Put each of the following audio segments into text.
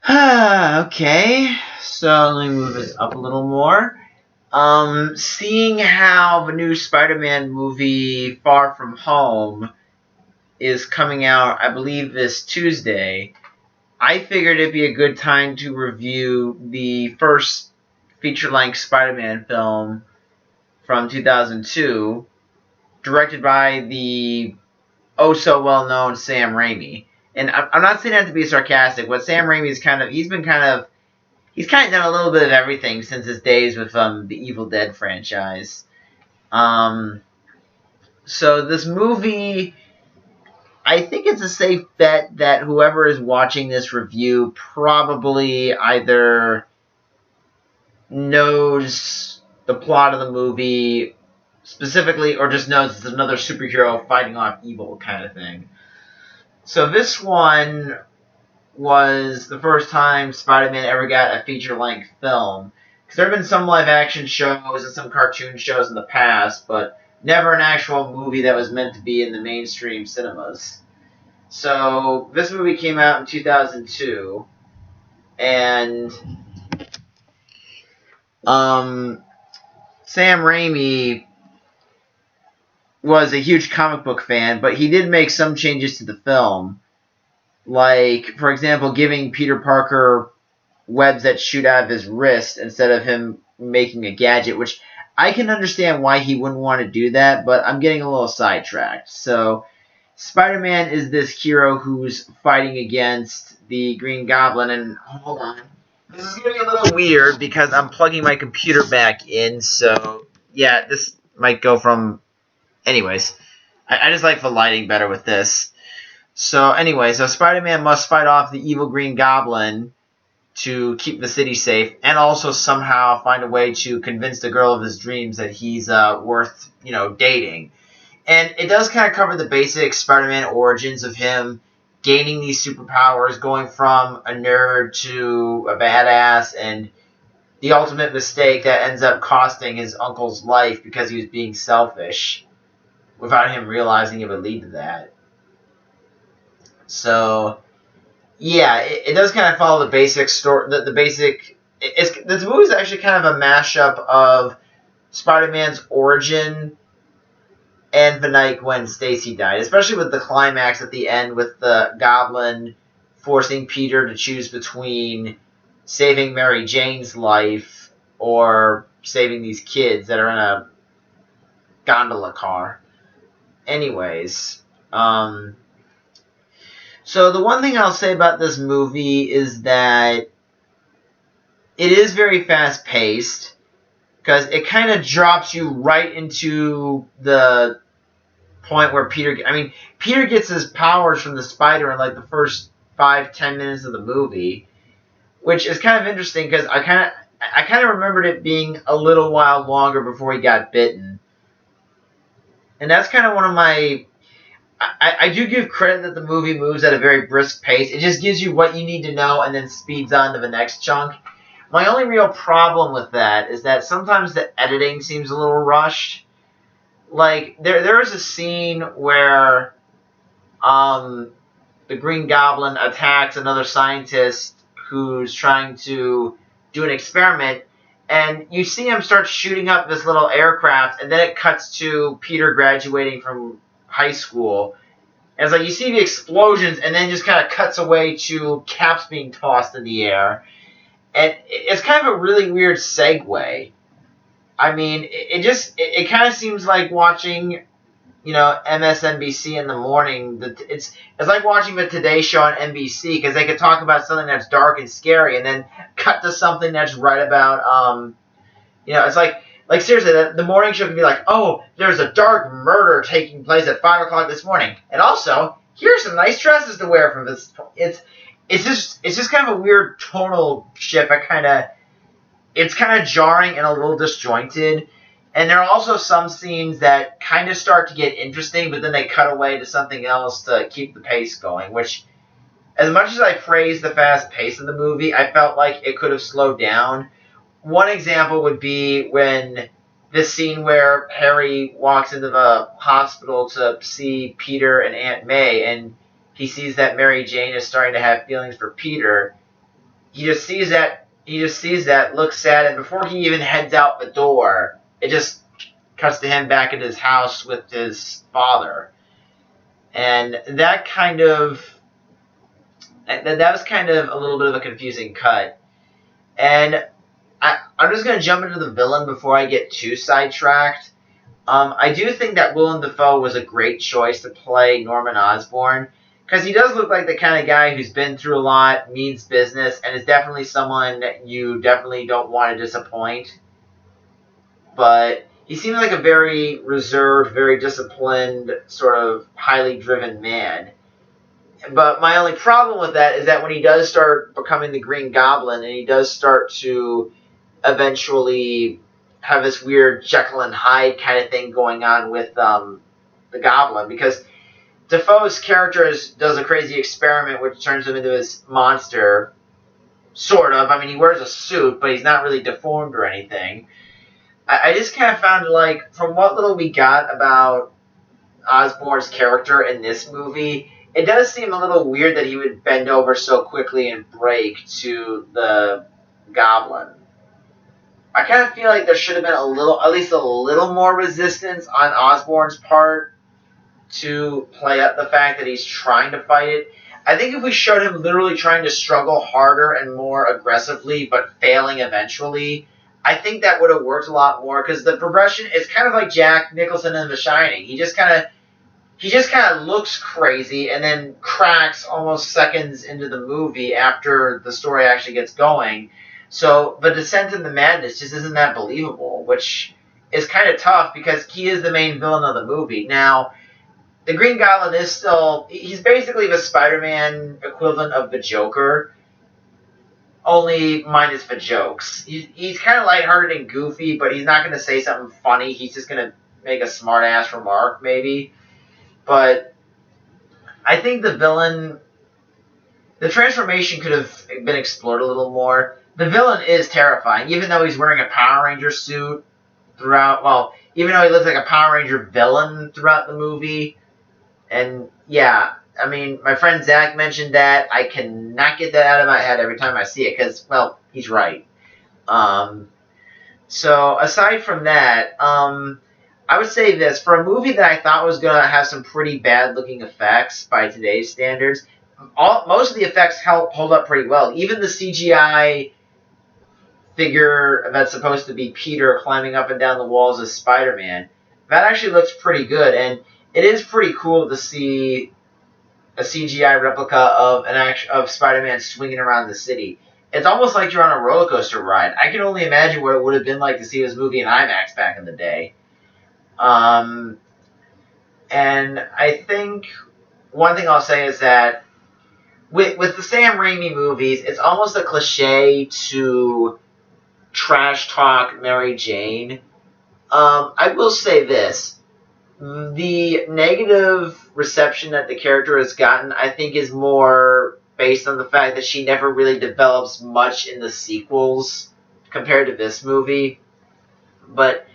Okay, so let me move this up a little more. Seeing how the new Spider-Man movie, Far From Home, is coming out, I believe, this Tuesday, I figured it'd be a good time to review the first feature-length Spider-Man film from 2002, directed by the oh-so-well-known Sam Raimi. And I'm not saying that to be sarcastic, but Sam Raimi's he's kind of done a little bit of everything since his days with the Evil Dead franchise. Um, so this movie, I think it's a safe bet that whoever is watching this review probably either knows the plot of the movie specifically or just knows it's another superhero fighting off evil kind of thing. So this one was the first time Spider-Man ever got a feature-length film. Because there have been some live-action shows and some cartoon shows in the past, but never an actual movie that was meant to be in the mainstream cinemas. So this movie came out in 2002, and Sam Raimi was a huge comic book fan, but he did make some changes to the film. Like, for example, giving Peter Parker webs that shoot out of his wrist instead of him making a gadget, which I can understand why he wouldn't want to do that, but I'm getting a little sidetracked. So, Spider-Man is this hero who's fighting against the Green Goblin, and hold on. This is going to be a little weird because I'm plugging my computer back in, so yeah, this might go from... Anyways, I just like the lighting better with this. So anyway, so Spider-Man must fight off the evil Green Goblin to keep the city safe, and also somehow find a way to convince the girl of his dreams that he's worth, dating. And it does kind of cover the basic Spider-Man origins of him gaining these superpowers, going from a nerd to a badass, and the ultimate mistake that ends up costing his uncle's life because he was being selfish without him realizing it would lead to that. So, yeah, it does kind of follow the basic story. The basic. This movie is actually kind of a mashup of Spider-Man's origin and the night when Stacy died, especially with the climax at the end with the Goblin forcing Peter to choose between saving Mary Jane's life or saving these kids that are in a gondola car. Anyways, so the one thing I'll say about this movie is that it is very fast-paced because it kind of drops you right into the point where Peter gets his powers from the spider in like the first 5-10 minutes of the movie, which is kind of interesting because I kind of remembered it being a little while longer before he got bitten, and that's kind of one of my. I do give credit that the movie moves at a very brisk pace. It just gives you what you need to know and then speeds on to the next chunk. My only real problem with that is that sometimes the editing seems a little rushed. Like, there is a scene where the Green Goblin attacks another scientist who's trying to do an experiment, and you see him start shooting up this little aircraft, and then it cuts to Peter graduating from high school. And it's like you see the explosions, and then just kind of cuts away to caps being tossed in the air. And it's kind of a really weird segue. I mean, it kind of seems like watching, MSNBC in the morning. It's like watching the Today Show on NBC because they could talk about something that's dark and scary, and then cut to something that's right about, it's like seriously, the morning show could be like, oh, there's a dark murder taking place at 5 o'clock this morning, and also here's some nice dresses to wear from this. It's just kind of a weird tonal shift. It's kind of jarring and a little disjointed. And there are also some scenes that kind of start to get interesting, but then they cut away to something else to keep the pace going, which, as much as I praise the fast pace of the movie, I felt like it could have slowed down. One example would be when this scene where Harry walks into the hospital to see Peter and Aunt May, and he sees that Mary Jane is starting to have feelings for Peter. He just sees that, looks sad, and before he even heads out the door, it just cuts to him back at his house with his father. And that was kind of a little bit of a confusing cut. And I'm just going to jump into the villain before I get too sidetracked. I do think that Willem Dafoe was a great choice to play Norman Osborn, because he does look like the kind of guy who's been through a lot, means business, and is definitely someone that you definitely don't want to disappoint. But he seems like a very reserved, very disciplined, sort of highly driven man. But my only problem with that is that when he does start becoming the Green Goblin, and he does start to eventually have this weird Jekyll and Hyde kind of thing going on with the Goblin, because Defoe's character does a crazy experiment which turns him into this monster, sort of. I mean, he wears a suit, but he's not really deformed or anything. I just kind of found, like, from what little we got about Osborn's character in this movie, it does seem a little weird that he would bend over so quickly and break to the Goblin. I kind of feel like there should have been at least a little more resistance on Osborn's part to play up the fact that he's trying to fight it. I think if we showed him literally trying to struggle harder and more aggressively, but failing eventually, I think that would have worked a lot more, because the progression is kind of like Jack Nicholson in The Shining. He just kind of looks crazy and then cracks almost seconds into the movie after the story actually gets going. So the descent into madness just isn't that believable, which is kind of tough because he is the main villain of the movie. Now, the Green Goblin he's basically the Spider-Man equivalent of the Joker, only minus the jokes. He's kind of lighthearted and goofy, but he's not going to say something funny. He's just going to make a smart-ass remark, maybe. But I think the transformation could have been explored a little more. The villain is terrifying, even though he's wearing a Power Ranger suit even though he looks like a Power Ranger villain throughout the movie. And yeah, I mean, my friend Zach mentioned that. I cannot get that out of my head every time I see it, because, well, he's right. So aside from that, I would say this. For a movie that I thought was going to have some pretty bad-looking effects by today's standards, most of the effects hold up pretty well. Even the CGI figure that's supposed to be Peter climbing up and down the walls as Spider-Man, that actually looks pretty good. And it is pretty cool to see a CGI replica of Spider-Man swinging around the city. It's almost like you're on a roller coaster ride. I can only imagine what it would have been like to see this movie in IMAX back in the day. And I think one thing I'll say is that with the Sam Raimi movies, it's almost a cliche to trash talk Mary Jane. I will say this. The negative reception that the character has gotten, I think, is more based on the fact that she never really develops much in the sequels compared to this movie. But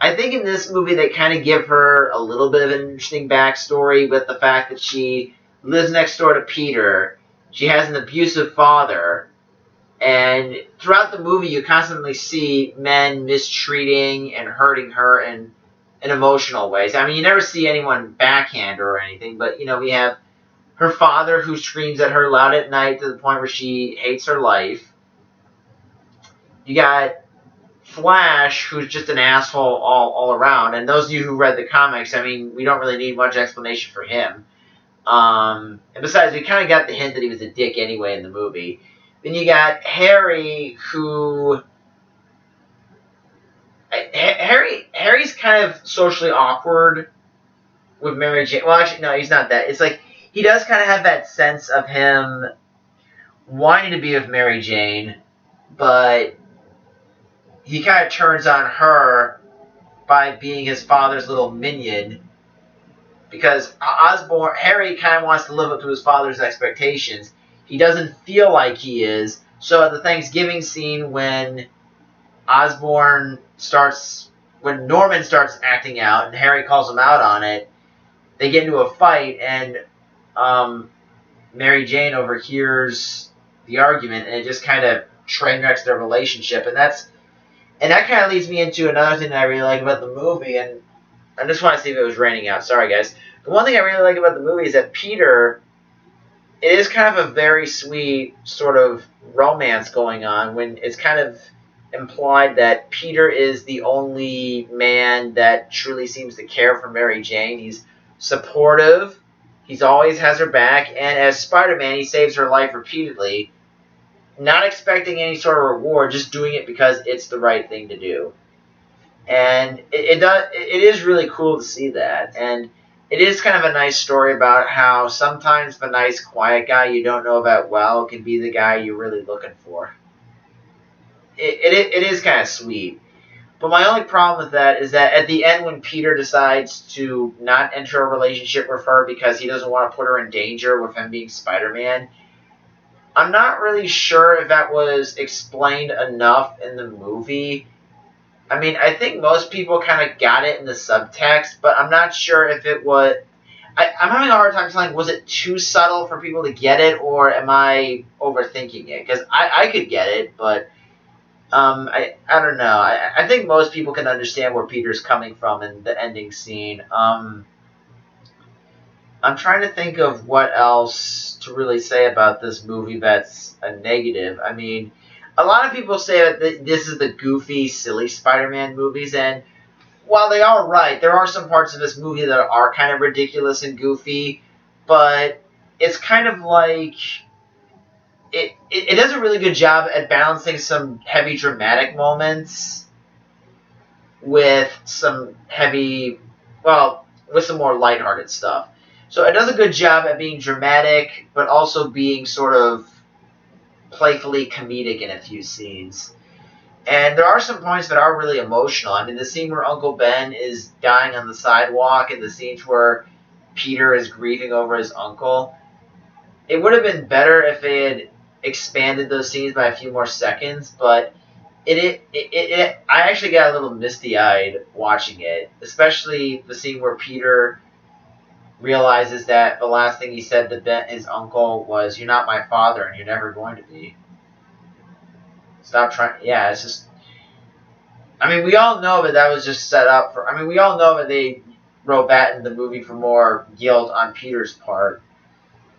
I think in this movie they kind of give her a little bit of an interesting backstory with the fact that she lives next door to Peter. She has an abusive father. And throughout the movie you constantly see men mistreating and hurting her in emotional ways. I mean, you never see anyone backhand her or anything, but, we have her father who screams at her loud at night to the point where she hates her life. You got Flash, who's just an asshole all around. And those of you who read the comics, I mean, we don't really need much explanation for him. And besides, we kind of got the hint that he was a dick anyway in the movie. Then you got Harry, who... Harry's kind of socially awkward with Mary Jane. Well, actually, no, he's not that. It's like, he does kind of have that sense of him wanting to be with Mary Jane, but he kind of turns on her by being his father's little minion, because Harry kind of wants to live up to his father's expectations. He doesn't feel like he is. So at the Thanksgiving scene, when Norman starts acting out and Harry calls him out on it, they get into a fight, and Mary Jane overhears the argument, and it just kind of train wrecks their relationship, and that kind of leads me into another thing that I really like about the movie, and I just want to see if it was raining out. Sorry, guys. The one thing I really like about the movie is that Peter, it is kind of a very sweet sort of romance going on when it's kind of implied that Peter is the only man that truly seems to care for Mary Jane. He's supportive. He's always has her back. And as Spider-Man, he saves her life repeatedly, not expecting any sort of reward, just doing it because it's the right thing to do. And it is really cool to see that. And it is kind of a nice story about how sometimes the nice, quiet guy you don't know about well can be the guy you're really looking for. It is kind of sweet. But my only problem with that is that at the end, when Peter decides to not enter a relationship with her because he doesn't want to put her in danger with him being Spider-Man, I'm not really sure if that was explained enough in the movie. I mean, I think most people kind of got it in the subtext, but I'm not sure if it was... I'm having a hard time telling, was it too subtle for people to get it, or am I overthinking it? Because I could get it, but I don't know. I think most people can understand where Peter's coming from in the ending scene. I'm trying to think of what else to really say about this movie that's a negative. I mean, a lot of people say that this is the goofy, silly Spider-Man movies, and while they are right, there are some parts of this movie that are kind of ridiculous and goofy, but it's kind of like... It does a really good job at balancing some heavy dramatic moments with some heavy, well, with some more lighthearted stuff. So it does a good job at being dramatic, but also being sort of playfully comedic in a few scenes. And there are some points that are really emotional. I mean, the scene where Uncle Ben is dying on the sidewalk and the scenes where Peter is grieving over his uncle. It would have been better if they had expanded those scenes by a few more seconds, but I actually got a little misty-eyed watching it, especially the scene where Peter realizes that the last thing he said to his uncle was, "You're not my father, and you're never going to be." Stop trying. Yeah, it's just... I mean, we all know that was just set up for... I mean, we all know that they wrote that in the movie for more guilt on Peter's part,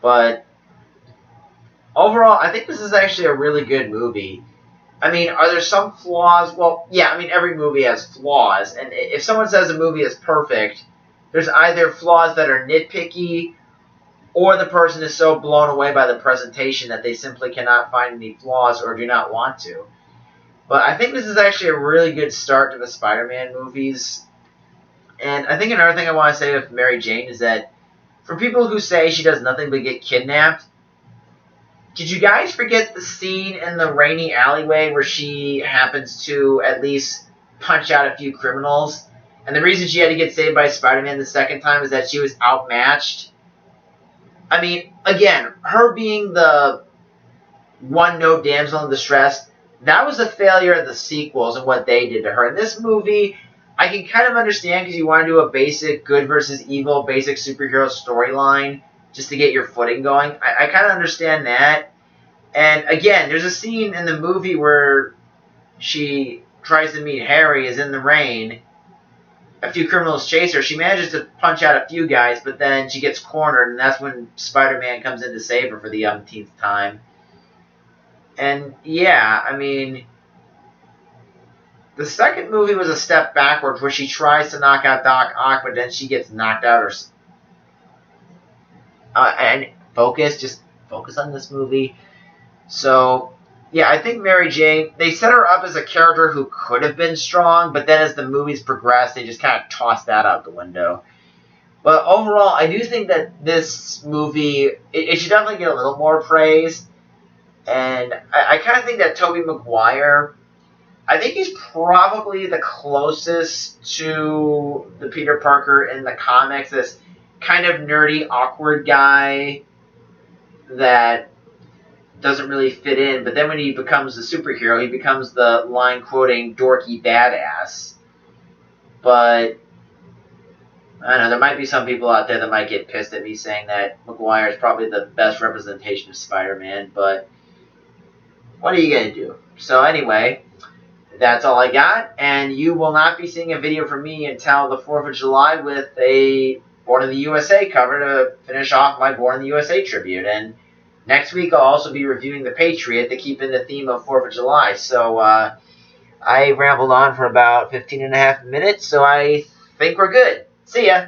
but overall, I think this is actually a really good movie. I mean, are there some flaws? Well, yeah, I mean, every movie has flaws. And if someone says a movie is perfect, there's either flaws that are nitpicky, or the person is so blown away by the presentation that they simply cannot find any flaws or do not want to. But I think this is actually a really good start to the Spider-Man movies. And I think another thing I want to say with Mary Jane is that for people who say she does nothing but get kidnapped, did you guys forget the scene in the rainy alleyway where she happens to at least punch out a few criminals? And the reason she had to get saved by Spider-Man the second time is that she was outmatched. I mean, again, her being the one-note damsel in distress, that was a failure of the sequels and what they did to her. In this movie, I can kind of understand because you want to do a basic good versus evil, basic superhero storyline just to get your footing going. I kind of understand that. And again, there's a scene in the movie where she tries to meet Harry, is in the rain. A few criminals chase her. She manages to punch out a few guys, but then she gets cornered, and that's when Spider-Man comes in to save her for the umpteenth time. And yeah, I mean, the second movie was a step backwards where she tries to knock out Doc Ock, but then she gets knocked out. And just focus on this movie. So, yeah, I think Mary Jane, they set her up as a character who could have been strong, but then as the movies progress, they just kind of toss that out the window. But overall, I do think that this movie, it should definitely get a little more praise. And I kind of think that Tobey Maguire, I think he's probably the closest to the Peter Parker in the comics, this kind of nerdy, awkward guy that doesn't really fit in. But then when he becomes a superhero, he becomes the line-quoting, dorky badass. But I know there might be some people out there that might get pissed at me saying that Maguire is probably the best representation of Spider-Man, but what are you going to do? So anyway, that's all I got, and you will not be seeing a video from me until the 4th of July with a Born in the USA cover to finish off my Born in the USA tribute. And next week I'll also be reviewing The Patriot to keep in the theme of 4th of July. So I rambled on for about 15 and a half minutes, so I think we're good. See ya!